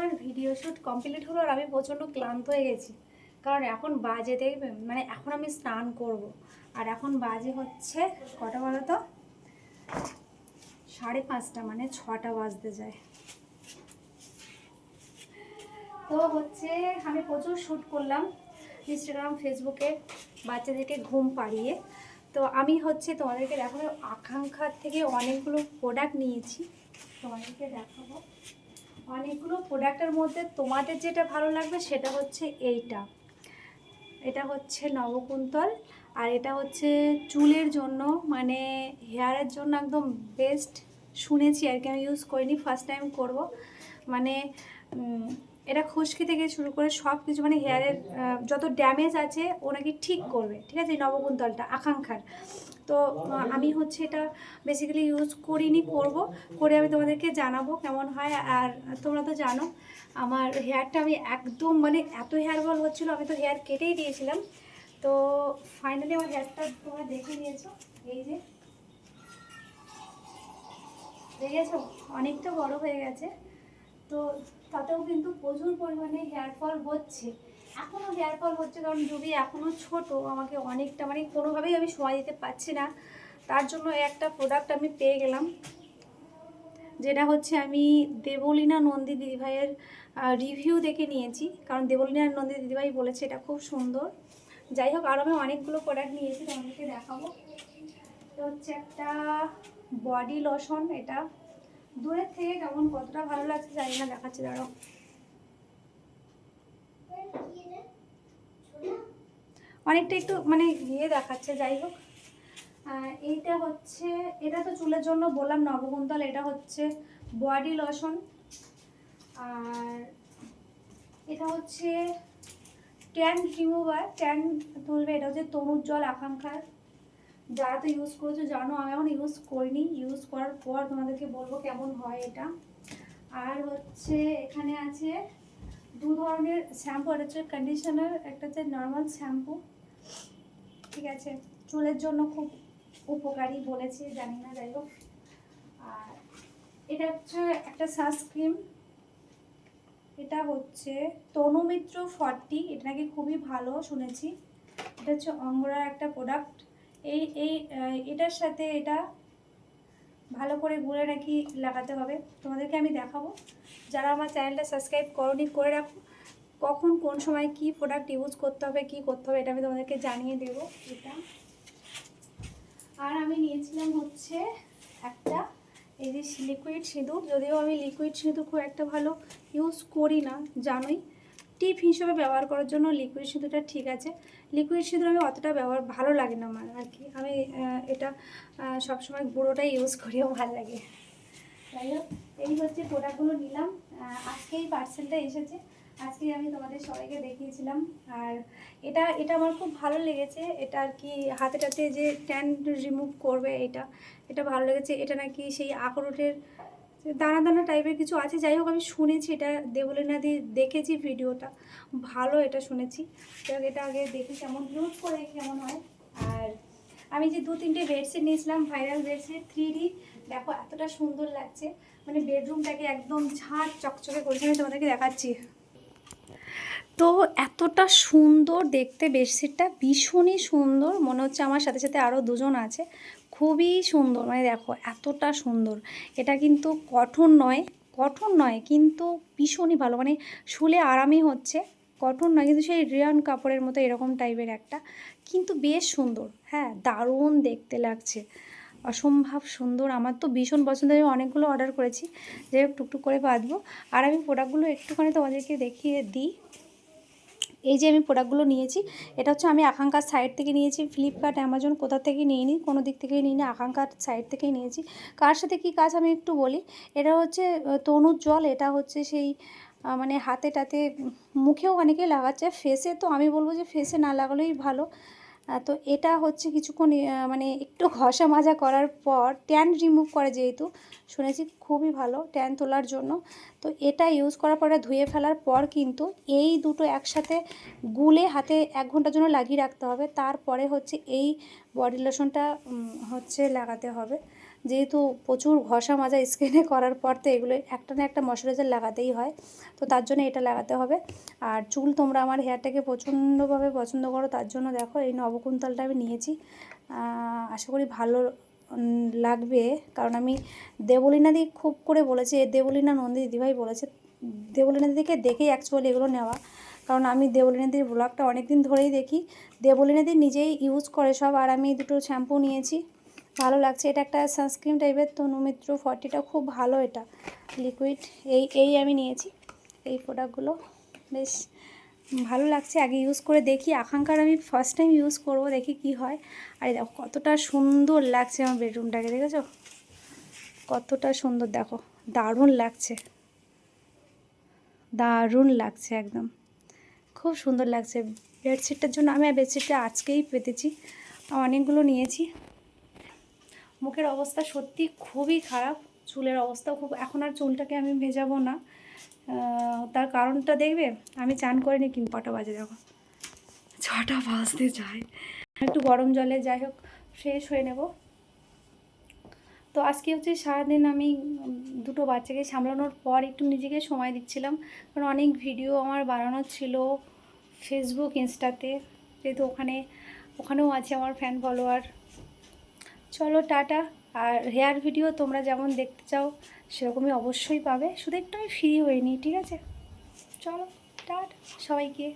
আমার video shoot complete হলো আর আমি প্রচণ্ড ক্লান্ত হয়ে গেছি। কারণ এখন বাজে দেখবে, মানে এখন আমি স্নান করব। আর এখন বাজে হচ্ছে কটা বলো তো, 5:30, মানে 6টা বাজতে যায়। তো হচ্ছে আমি প্রচুর শ্যুট করলাম ইনস্টাগ্রাম ফেসবুকে বাচ্চাদেরকে ঘুম পাড়িয়ে। তো আমি হচ্ছে তোমাদেরকে দেখাবো, আকাঙ্ক্ষার থেকে অনেকগুলো প্রোডাক্ট নিয়েছি, তোমাদেরকে দেখাবো। অনেকগুলো প্রোডাক্টের মধ্যে তোমাদের যেটা ভালো লাগবে সেটা হচ্ছে এটা হচ্ছে নবকুন্তল। আর এটা হচ্ছে চুলের জন্য, মানে হেয়ারের জন্য একদম বেস্ট শুনেছি আর কি। আমি ইউজ করিনি, ফার্স্ট টাইম করব। মানে এটা খুশকি থেকে শুরু করে সব কিছু, মানে হেয়ারের যত ড্যামেজ আছে ও নাকি ঠিক করবে, ঠিক আছে, এই নবকুন্তলটা আকাঙ্ক্ষার। তো আমি হচ্ছে এটা বেসিক্যালি ইউজ করিনি, করে আমি তোমাদেরকে জানাবো কেমন হয়। আর তোমরা তো জানো আমার হেয়ারটা, আমি একদম মানে এত হেয়ার ফল হচ্ছিলো, আমি তো হেয়ার কেটেই দিয়েছিলাম। তো ফাইনালি আমার হেয়ারটা তোমরা দেখে নিয়েছো, এই যে দেখেছো অনেকটা বড় হয়ে গেছে। তো তাতেও কিন্তু প্রচুর পরিমাণে হেয়ার ফল হচ্ছে, এখনও হেয়ার ফল হচ্ছে, কারণ যদি এখনও ছোট, আমাকে অনেকটা মানে কোনোভাবেই আমি সময় দিতে পারছি না। তার জন্য একটা প্রোডাক্ট আমি পেয়ে গেলাম, যেটা হচ্ছে আমি দেবলীনা নন্দী দিদিভাইয়ের রিভিউ দেখে নিয়েছি। কারণ দেবলীনা নন্দী দিদিভাই বলেছে এটা খুব সুন্দর। যাই হোক, আরও আমি অনেকগুলো প্রোডাক্ট নিয়েছি, তোমাদেরকে দেখাবো। এটা হচ্ছে একটা বডি লোশন। এটা দূরের থেকে কেমন কতটা ভালো লাগছে জানি না, দেখাচ্ছি দাঁড়াও। অনেকটা একটু মানে ইয়ে দেখাচ্ছে, যাই হোক। এইটা হচ্ছে, এটা তো চুলের জন্য বললাম নবকুন্তল, এটা হচ্ছে বডি লোশন। আর এটা হচ্ছে ট্যান রিমুভার, ট্যান তুলবে। এটা হচ্ছে তনুর জল আকাঙ্ক্ষার। যারা তো ইউজ করেছো জানো, আমি এখন ইউজ করিনি, ইউজ করার পর তোমাদেরকে বলবো কেমন হয় এটা। আর হচ্ছে এখানে আছে দু ধরনের শ্যাম্পু, একটা হচ্ছে কন্ডিশনার, একটা হচ্ছে নর্মাল শ্যাম্পু, ঠিক আছে, চুলের জন্য খুব উপকারী বলেছে, জানি না, যাই হোক। আর এটা হচ্ছে একটা সানস্ক্রিন, এটা হচ্ছে তনুমিত্র 40, এটা নাকি খুবই ভালো শুনেছি। এটা হচ্ছে অঙ্গরার একটা প্রোডাক্ট। এটার সাথে এটা ভালো করে গুলে নাকি লাগাতে হবে, তোমাদেরকে আমি দেখাবো। যারা আমার চ্যানেলটা সাবস্ক্রাইব করোনি, করে রাখো, কখন কোন সময় কি প্রোডাক্ট ইউজ করতে হবে, কি করতে হবে, এটা আমি তোমাদেরকে জানিয়ে দেবো এটা। আর আমি নিয়েছিলাম হচ্ছে একটা এই যে লিকুইড সিঁদুর। যদিও আমি লিকুইড সিঁদুর খুব একটা ভালো ইউজ করি না, জানোই, টিপ হিসেবে ব্যবহার করার জন্য লিকুইড সিঁদুরটা ঠিক আছে। লিকুইড সিঁদুর আমি অতটা ব্যবহার ভালো লাগে না আমার আর কি। আমি এটা সবসময় গুঁড়োটাই ইউজ করিও ভালো লাগে। যাই হোক, এই হচ্ছে প্রোডাক্টগুলো নিলাম। আজকেই পার্সেলটা এসেছে, আজকে আমি তোমাদের সবাইকে দেখিয়েছিলাম। আর এটা এটা আমার খুব ভালো লেগেছে। এটা আর কি হাতেটাতে যে ট্যান রিমুভ করবে, এটা ভালো লেগেছে। এটা নাকি সেই আখরোটের দানা দানা টাইপের কিছু আছে, যাই হোক, আমি শুনেছি এটা দেবলীনা দিয়ে দেখেছি ভিডিওটা, ভালো এটা শুনেছি। যাই হোক, এটা আগে দেখি কেমন ইউজ করে কেমন হয়। আর আমি যে 2-3টে বেডশিট নিয়েছিলাম, ভাইরাল বেডশিট 3D, দেখো এতটা সুন্দর লাগছে, মানে বেডরুমটাকে একদম ঝাঁট চকচকে করেছে। আমি তোমাদেরকে দেখাচ্ছি। তো এতটা সুন্দর দেখতে বেডশিটটা, ভীষণই সুন্দর, মনে হচ্ছে আমার সাথে সাথে আরও দুজন আছে, খুবই সুন্দর, মানে দেখো এতটা সুন্দর। এটা কিন্তু কটন নয় কিন্তু ভীষণই ভালো, মানে শুলে আরামই হচ্ছে। কটন নয় কিন্তু সেই রিয়ান কাপড়ের মতো এরকম টাইপের একটা, কিন্তু বেশ সুন্দর, হ্যাঁ, দারুণ দেখতে লাগছে, অসম্ভব সুন্দর। আমার তো ভীষণ পছন্দ, আমি অনেকগুলো অর্ডার করেছি, যাই হোক টুকটুক করে বাঁধবো। আর আমি প্রোডাক্টগুলো একটুখানি তোমাদেরকে দেখিয়ে দিই। এই যে আমি প্রোডাক্টগুলো নিয়েছি, এটা হচ্ছে আমি আকাঙ্ক্ষার সাইট থেকে নিয়েছি, ফ্লিপকার্ট অ্যামাজন কোথা থেকে নিইনি, কোনো দিক থেকেই নিইনি, আকাঙ্ক্ষার সাইট থেকেই নিয়েছি। কার সাথে কী কাজ আমি একটু বলি। এটা হচ্ছে তনুর জল, এটা হচ্ছে সেই মানে হাতে টাতে, মুখেও অনেকেই লাগাচ্ছে, ফেসে তো আমি বলবো যে ফেসে না লাগালেই ভালো। তো এটা হচ্ছে কিছুক্ষণ মানে একটু ঘষা মাজা করার পর ট্যান রিমুভ করে, যেহেতু শুনেছি খুবই ভালো ট্যান তোলার জন্য। তো এটা ইউজ করার পরে ধুয়ে ফেলার পর কিন্তু এই দুটো একসাথে গুলে হাতে 1 ঘন্টার জন্য লাগিয়ে রাখতে হবে, তারপরে হচ্ছে এই বডি লোশনটা হচ্ছে লাগাতে হবে। যেহেতু প্রচুর ঘষা মাজা স্কিনে করার পর তো এগুলো একটা না একটা ময়শ্চারাইজার লাগাতেই হয়, তো তার জন্য এটা লাগাতে হবে। আর চুল তোমরা আমার হেয়ারটাকে প্রচণ্ডভাবে পছন্দ করো, তার জন্য দেখো এই নবকুন্তলটা আমি নিয়েছি। আশা করি ভালো লাগবে, কারণ আমি দেবলীনাদি খুব করে বলেছি, দেবলীনা নন্দী দিদিভাই বলেছে, দেবলীনা দিদিকে দেখেই অ্যাকচুয়ালি এগুলো নেওয়া। কারণ আমি দেবলীনা দিদির ব্লগটা অনেক দিন ধরেই দেখি, দেবলীনা দিদি নিজেই ইউজ করে সব। আর আমি দুটো শ্যাম্পু নিয়েছি, ভালো লাগছে। এটা একটা সানস্ক্রিন টাইপের, তনুমিত্র 40টা খুব ভালো, এটা লিকুইড। এই আমি নিয়েছি এই প্রোডাক্টগুলো, বেশ ভালো লাগছে। আগে ইউজ করে দেখি, আকাঙ্ক্ষার আমি ফার্স্ট টাইম ইউজ করবো, দেখি কি হয়। আর দেখো কতটা সুন্দর লাগছে আমার বেডরুমটাকে, দেখেছো কতটা সুন্দর, দেখো দারুণ লাগছে, দারুণ লাগছে একদম, খুব সুন্দর লাগছে। বেডশিটটার জন্য আমি বেডশিটটা আজকেই পেতেছি, অনেকগুলো নিয়েছি। মুখের অবস্থা সত্যি খুবই খারাপ, চুলের অবস্থাও খুব, এখন আর চুলটাকে আমি ভেজাবো না। তার কারণটা দেখবে, আমি চান করিনি, কিন্তু কটা বাজে দেখো, 6টা বাজতে যায়। একটু গরম জলে যাই হোক ফ্রেশ হয়ে নেব। তো আজকে হচ্ছে সারাদিন আমি দুটো বাচ্চাকে সামলানোর পর একটু নিজেকে সময় দিচ্ছিলাম, কারণ অনেক ভিডিও আমার বানানো ছিল ফেসবুক ইনস্টাতে, যেহেতু ওখানেও আছে আমার ফ্যান ফলোয়ার। চলো টাটা। আর হেয়ার ভিডিও তোমরা যেমন দেখতে চাও সেরকমই অবশ্যই পাবে, শুধু একটু আমি ফ্রি হয়ে নিই, ঠিক আছে? চলো টাটা সবাইকে।